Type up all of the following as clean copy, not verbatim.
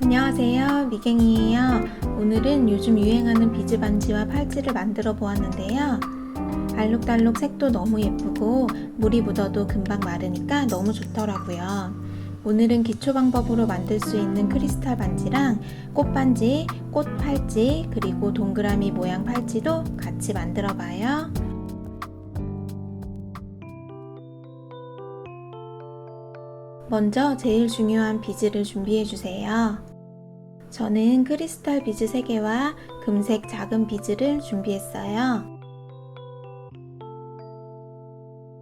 안녕하세요, 미갱이에요. 오늘은 요즘 유행하는 비즈 반지와 팔찌를 만들어 보았는데요. 알록달록 색도 너무 예쁘고 물이 묻어도 금방 마르니까 너무 좋더라고요. 오늘은 기초 방법으로 만들 수 있는 크리스탈 반지랑 꽃반지, 꽃 팔찌, 그리고 동그라미 모양 팔찌도 같이 만들어 봐요. 먼저 제일 중요한 비즈를 준비해 주세요. 저는 크리스탈 비즈 3개와 금색 작은 비즈를 준비했어요.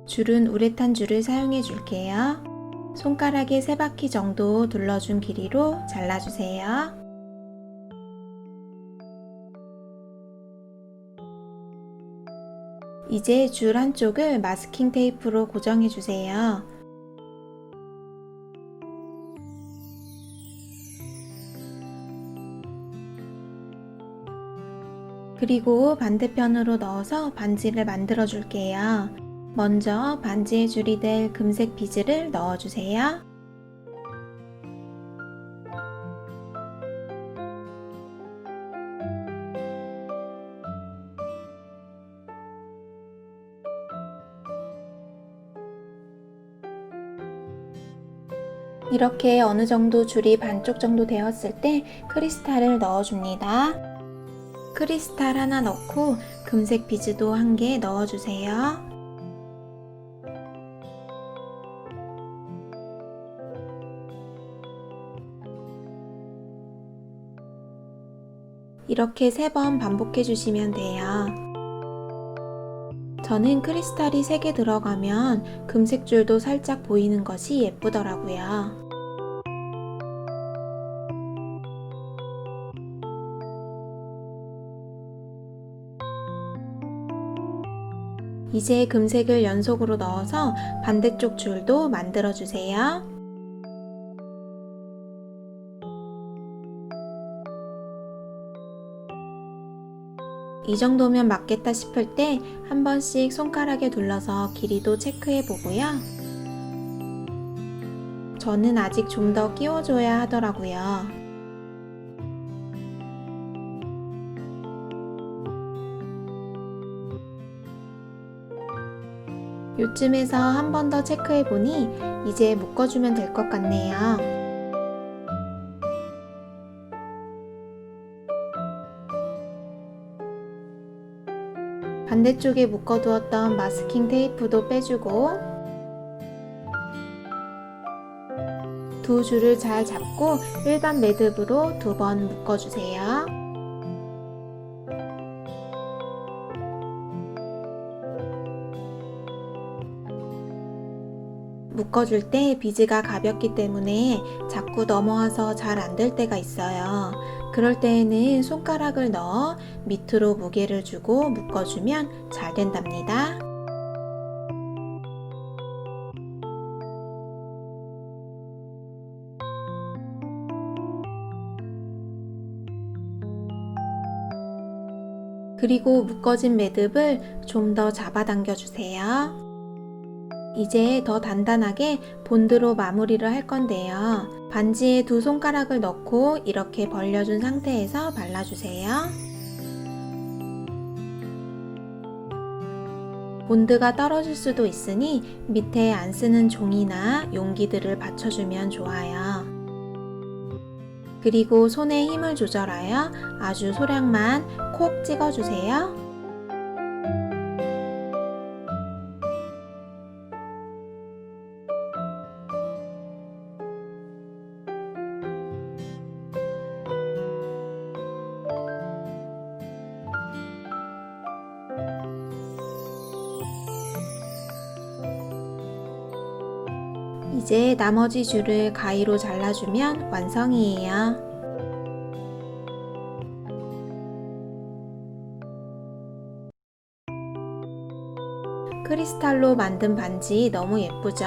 줄은 우레탄 줄을 사용해 줄게요. 손가락에 3바퀴 정도 둘러준 길이로 잘라주세요. 이제 줄 한쪽을 마스킹 테이프로 고정해 주세요. 그리고 반대편으로 넣어서 반지를 만들어 줄게요. 먼저 반지의 줄이 될 금색 비즈를 넣어주세요. 이렇게 어느 정도 줄이 반쪽 정도 되었을 때 크리스탈을 넣어줍니다. 크리스탈 하나 넣고 금색 비즈도 1개 넣어주세요. 이렇게 3번 반복해 주시면 돼요. 저는 크리스탈이 3개 들어가면 금색 줄도 살짝 보이는 것이 예쁘더라고요. 이제 금색을 연속으로 넣어서 반대쪽 줄도 만들어 주세요. 이 정도면 맞겠다 싶을 때 한 번씩 손가락에 둘러서 길이도 체크해 보고요. 저는 아직 좀 더 끼워줘야 하더라고요. 요쯤에서 한 번 더 체크해 보니 이제 묶어주면 될 것 같네요. 반대쪽에 묶어두었던 마스킹 테이프도 빼주고 두 줄을 잘 잡고 일반 매듭으로 2번 묶어주세요. 묶어줄 때 비즈가 가볍기 때문에 자꾸 넘어와서 잘 안 될 때가 있어요. 그럴 때에는 손가락을 넣어 밑으로 무게를 주고 묶어주면 잘 된답니다. 그리고 묶어진 매듭을 좀 더 잡아당겨 주세요. 이제 더 단단하게 본드로 마무리를 할 건데요. 반지에 2 손가락을 넣고 이렇게 벌려준 상태에서 발라주세요. 본드가 떨어질 수도 있으니 밑에 안 쓰는 종이나 용기들을 받쳐주면 좋아요. 그리고 손에 힘을 조절하여 아주 소량만 콕 찍어주세요. 이제 나머지 줄을 가위로 잘라주면 완성이에요. 크리스탈로 만든 반지 너무 예쁘죠?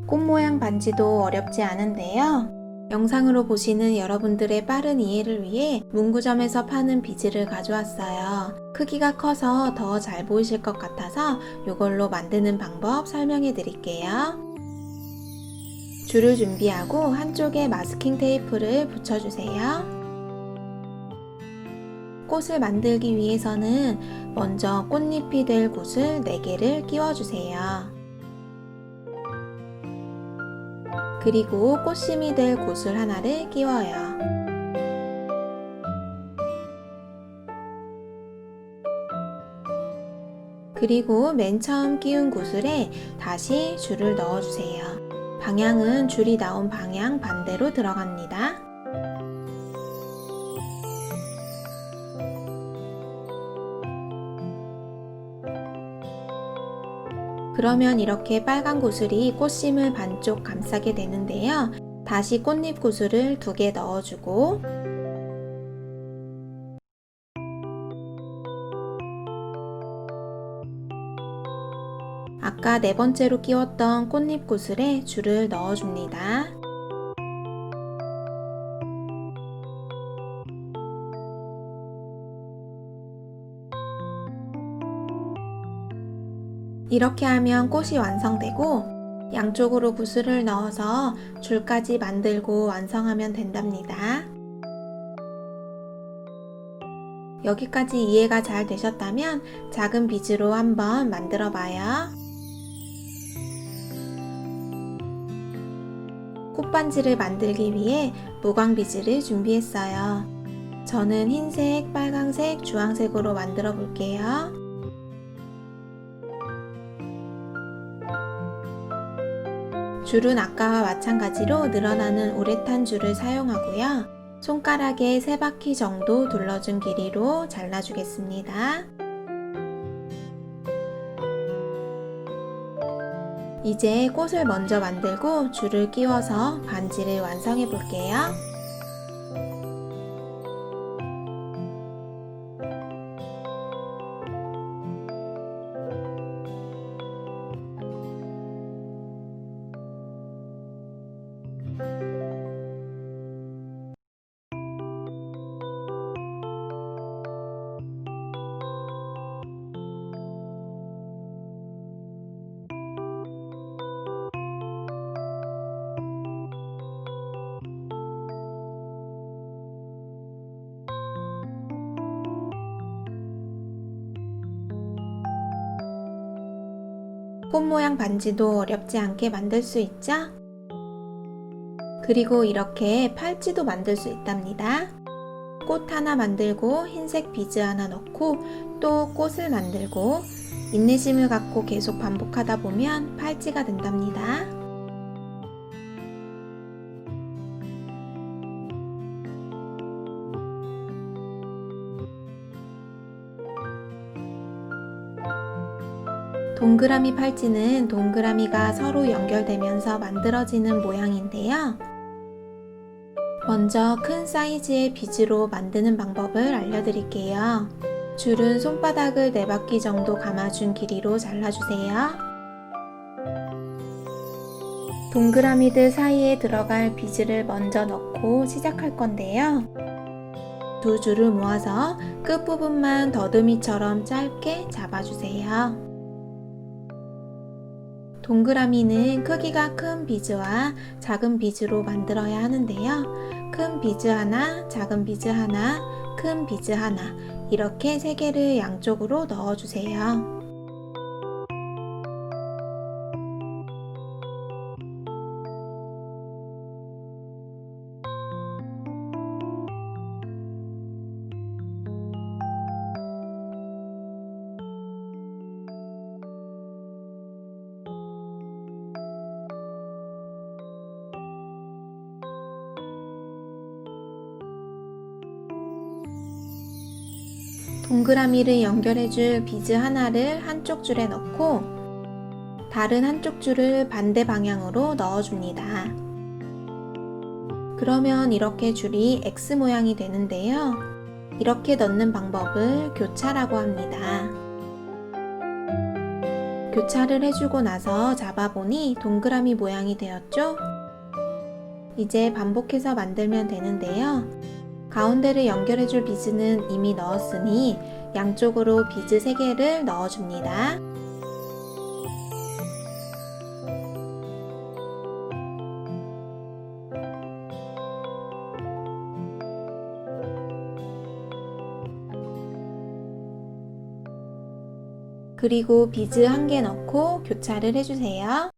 꽃 모양 반지도 어렵지 않은데요. 영상으로 보시는 여러분들의 빠른 이해를 위해 문구점에서 파는 비즈를 가져왔어요. 크기가 커서 더 잘 보이실 것 같아서 이걸로 만드는 방법 설명해 드릴게요. 줄을 준비하고 한쪽에 마스킹 테이프를 붙여주세요. 꽃을 만들기 위해서는 먼저 꽃잎이 될 굿을 4개를 끼워주세요. 그리고 꽃심이 될 굿을 하나를 끼워요. 그리고 맨 처음 끼운 구슬에 다시 줄을 넣어주세요. 방향은 줄이 나온 방향 반대로 들어갑니다. 그러면 이렇게 빨간 구슬이 꽃심을 반쪽 감싸게 되는데요. 다시 꽃잎 구슬을 2개 넣어주고 아까 4번째로 끼웠던 꽃잎 구슬에 줄을 넣어줍니다. 이렇게 하면 꽃이 완성되고 양쪽으로 구슬을 넣어서 줄까지 만들고 완성하면 된답니다. 여기까지 이해가 잘 되셨다면 작은 비즈로 한번 만들어 봐요. 꽃반지를 만들기 위해 무광 비즈를 준비했어요. 저는 흰색, 빨강색, 주황색으로 만들어 볼게요. 줄은 아까와 마찬가지로 늘어나는 우레탄 줄을 사용하고요. 손가락에 3바퀴 정도 둘러준 길이로 잘라주겠습니다. 이제 꽃을 먼저 만들고 줄을 끼워서 반지를 완성해 볼게요. 꽃 모양 반지도 어렵지 않게 만들 수 있죠? 그리고 이렇게 팔찌도 만들 수 있답니다. 꽃 하나 만들고 흰색 비즈 하나 넣고 또 꽃을 만들고 인내심을 갖고 계속 반복하다 보면 팔찌가 된답니다. 동그라미 팔찌는 동그라미가 서로 연결되면서 만들어지는 모양인데요. 먼저 큰 사이즈의 비즈로 만드는 방법을 알려드릴게요. 줄은 손바닥을 4바퀴 정도 감아준 길이로 잘라주세요. 동그라미들 사이에 들어갈 비즈를 먼저 넣고 시작할 건데요. 2줄을 모아서 끝부분만 더듬이처럼 짧게 잡아주세요. 동그라미는 크기가 큰 비즈와 작은 비즈로 만들어야 하는데요. 큰 비즈 하나, 작은 비즈 하나, 큰 비즈 하나 이렇게 3개를 양쪽으로 넣어주세요. 동그라미를 연결해줄 비즈 하나를 한쪽 줄에 넣고 다른 한쪽 줄을 반대 방향으로 넣어줍니다. 그러면 이렇게 줄이 X 모양이 되는데요. 이렇게 넣는 방법을 교차라고 합니다. 교차를 해주고 나서 잡아보니 동그라미 모양이 되었죠? 이제 반복해서 만들면 되는데요. 가운데를 연결해줄 비즈는 이미 넣었으니 양쪽으로 비즈 3개를 넣어줍니다. 그리고 비즈 1개 넣고 교차를 해주세요.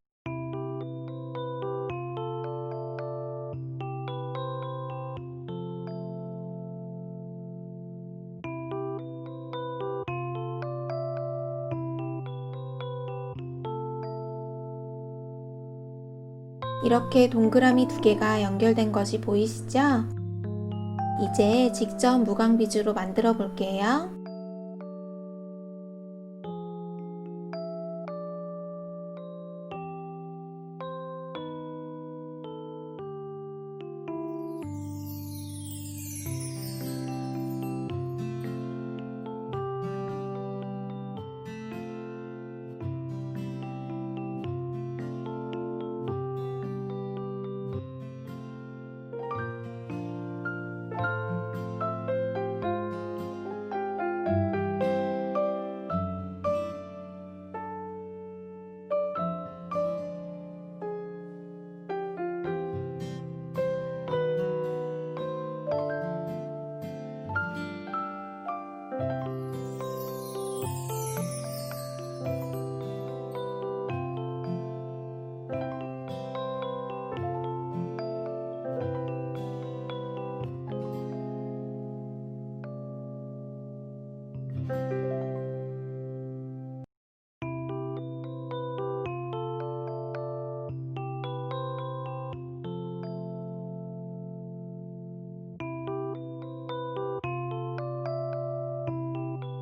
이렇게 동그라미 2개가 연결된 것이 보이시죠? 이제 직접 무광 비즈로 만들어 볼게요.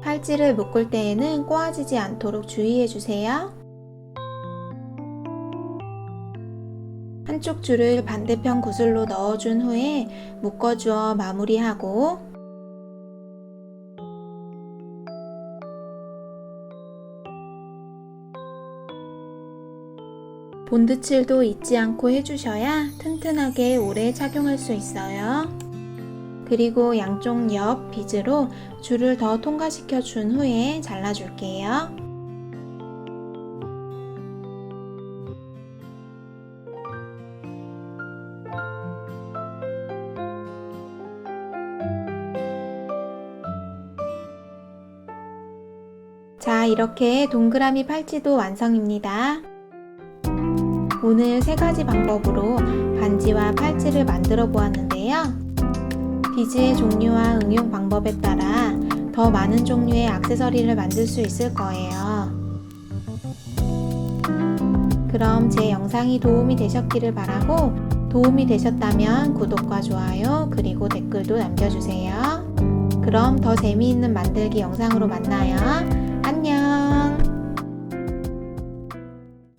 팔찌를 묶을 때에는 꼬아지지 않도록 주의해주세요. 한쪽 줄을 반대편 구슬로 넣어준 후에 묶어주어 마무리하고 본드칠도 잊지 않고 해주셔야 튼튼하게 오래 착용할 수 있어요. 그리고 양쪽 옆 비즈로 줄을 더 통과시켜 준 후에 잘라줄게요. 자, 이렇게 동그라미 팔찌도 완성입니다. 오늘 3가지 방법으로 반지와 팔찌를 만들어 보았는데요. 비즈의 종류와 응용 방법에 따라 더 많은 종류의 액세서리를 만들 수 있을 거예요. 그럼 제 영상이 도움이 되셨기를 바라고, 도움이 되셨다면 구독과 좋아요 그리고 댓글도 남겨주세요. 그럼 더 재미있는 만들기 영상으로 만나요.